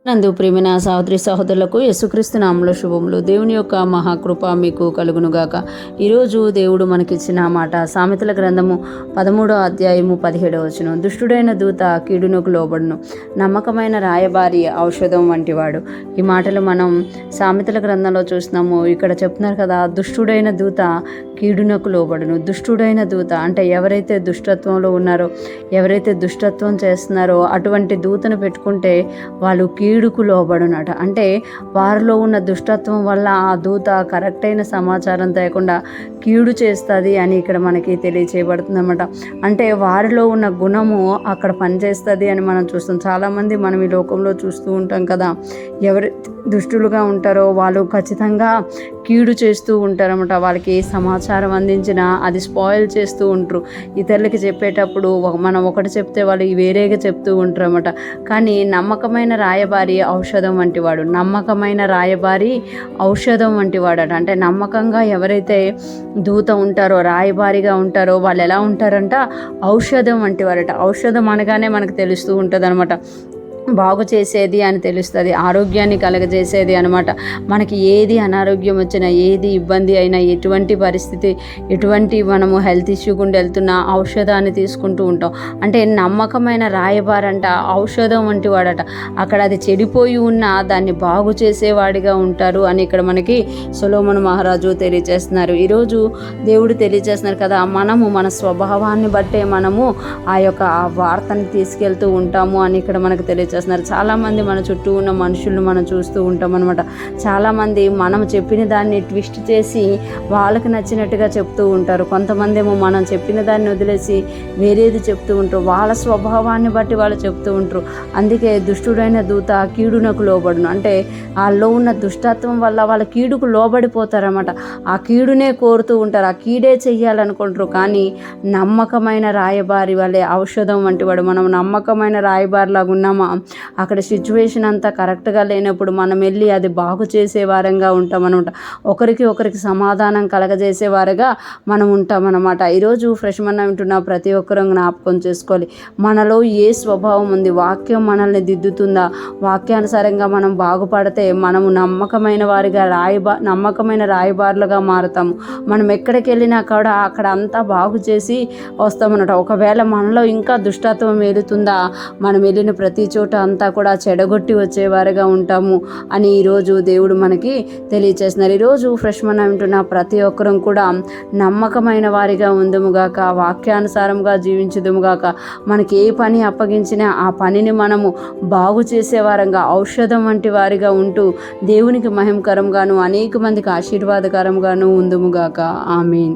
నందు ప్రేమిన సహోదరి సహోదరులకు యేసుక్రీస్తు నామములో శుభములు. దేవుని యొక్క మహాకృప మీకు కలుగునుగాక. ఈరోజు దేవుడు మనకిచ్చిన మాట సామెతల గ్రంథము 13వ అధ్యాయము 17వ వచనం. దుష్టుడైన దూత కీడునకు లోబడును, నమ్మకమైన రాయబారి ఔషధం వంటివాడు. ఈ మాటలు మనం సామెతల గ్రంథంలో చూస్తున్నాము. ఇక్కడ చెప్తున్నారు కదా, దుష్టుడైన దూత కీడునకు లోబడును. దుష్టుడైన దూత అంటే ఎవరైతే దుష్టత్వంలో ఉన్నారో, ఎవరైతే దుష్టత్వం చేస్తున్నారో అటువంటి దూతను పెట్టుకుంటే వాళ్ళు కీడుకు లోబడునట. అంటే వారిలో ఉన్న దుష్టత్వం వల్ల ఆ దూత కరెక్ట్ అయిన సమాచారం తేకుండా కీడు చేస్తుంది అని ఇక్కడ మనకి తెలియచేయబడుతుంది అన్నమాట. అంటే వారిలో ఉన్న గుణము అక్కడ పనిచేస్తుంది అని మనం చూస్తాం. చాలామంది మనం ఈ లోకంలో చూస్తూ ఉంటాం కదా, ఎవరు దుష్టులుగా ఉంటారో వాళ్ళు ఖచ్చితంగా కీడు చేస్తూ ఉంటారన్నమాట. వాళ్ళకి ఏ సమాచారం అందించినా అది స్పాయిల్ చేస్తూ ఉంటారు. ఇతరులకి చెప్పేటప్పుడు మనం ఒకటి చెప్తే వాళ్ళు వేరేగా చెప్తూ ఉంటారు అన్నమాట. కానీ నమ్మకమైన రాయబారి ఔషధం వంటివాడు. నమ్మకమైన రాయబారి ఔషధం వంటివాడట. అంటే నమ్మకంగా ఎవరైతే దూత ఉంటారో, రాయబారిగా ఉంటారో వాళ్ళు ఎలా ఉంటారంట, ఔషధం వంటివారట. ఔషధం అనగానే మనకు తెలుస్తూ ఉంటుంది అనమాట, బాగు చేసేది అని తెలుస్తుంది, ఆరోగ్యాన్ని కలగజేసేది అనమాట. మనకి ఏది అనారోగ్యం వచ్చినా, ఏది ఇబ్బంది అయినా, ఎటువంటి పరిస్థితి, ఎటువంటి మనము హెల్త్ ఇష్యూ గుండా వెళ్తున్నా ఔషధాన్ని తీసుకుంటూ ఉంటాం. అంటే నమ్మకమైన రాయబారంట ఔషధం వంటి వాడట. అక్కడ అది చెడిపోయి ఉన్నా దాన్ని బాగు చేసేవాడిగా ఉంటారు అని ఇక్కడ మనకి సొలొమోను మహారాజు తెలియజేస్తున్నారు. ఈరోజు దేవుడు తెలియజేస్తున్నారు కదా, మనము మన స్వభావాన్ని బట్టే మనము ఆ యొక్క వార్తని తీసుకెళ్తూ ఉంటాము అని ఇక్కడ మనకు తెలియజేస్తున్నారు. చాలామంది మన చుట్టూ ఉన్న మనుషులను మనం చూస్తూ ఉంటాం అనమాట. చాలామంది మనం చెప్పిన దాన్ని ట్విస్ట్ చేసి వాళ్ళకి నచ్చినట్టుగా చెప్తూ ఉంటారు. కొంతమంది ఏమో మనం చెప్పిన దాన్ని వదిలేసి వేరేది చెప్తూ ఉంటారు. వాళ్ళ స్వభావాన్ని బట్టి వాళ్ళు చెప్తూ ఉంటారు. అందుకే దుష్టుడైన దూత కీడునకు లోబడును. అంటే వాళ్ళలో ఉన్న దుష్టత్వం వల్ల వాళ్ళ కీడుకు లోబడిపోతారన్నమాట. ఆ కీడునే కోరుతూ ఉంటారు, ఆ కీడే చెయ్యాలనుకుంటారు. కానీ నమ్మకమైన రాయబారి వాళ్ళే ఔషధం వంటి వాడు. మనం నమ్మకమైన రాయబారిలాగా ఉన్నామా, అక్కడ సిచ్యువేషన్ అంతా కరెక్ట్గా లేనప్పుడు మనం వెళ్ళి అది బాగు చేసేవారంగా ఉంటాం అనమాట. ఒకరికి సమాధానం కలగజేసేవారుగా మనం ఉంటాం అన్నమాట. ఈరోజు ఫ్రెష్ మన్నా వింటున్న ప్రతి ఒక్కరూ జ్ఞాపకం చేసుకోవాలి, మనలో ఏ స్వభావం ఉంది, వాక్యం మనల్ని దిద్దుతుందా, వాక్యానుసారంగా మనం బాగుపడితే మనము నమ్మకమైన వారిగా నమ్మకమైన రాయబారులుగా మారుతాము. మనం ఎక్కడికి వెళ్ళినా కూడా అక్కడ అంతా బాగు చేసి వస్తామన్నమాట. ఒకవేళ మనలో ఇంకా దుష్టత్వం వెళుతుందా, మనం వెళ్ళిన ప్రతి చోట అంతా కూడా చెడగొట్టి వచ్చేవారుగా ఉంటాము అని ఈరోజు దేవుడు మనకి తెలియచేస్తున్నారు. ఈరోజు ఫ్రెష్ మన్నా వింటున్న ప్రతి ఒక్కరం కూడా నమ్మకమైన వారిగా ఉందుముగాక, వాక్యానుసారంగా జీవించుదుముగాక. మనకి ఏ పని అప్పగించినా ఆ పనిని మనము బాగు చేసేవారంగా, ఔషధం వంటి వారిగా ఉంటూ దేవునికి మహిమకరంగాను అనేక మందికి ఆశీర్వాదకరంగాను ఉందుముగాక. ఆమేన్.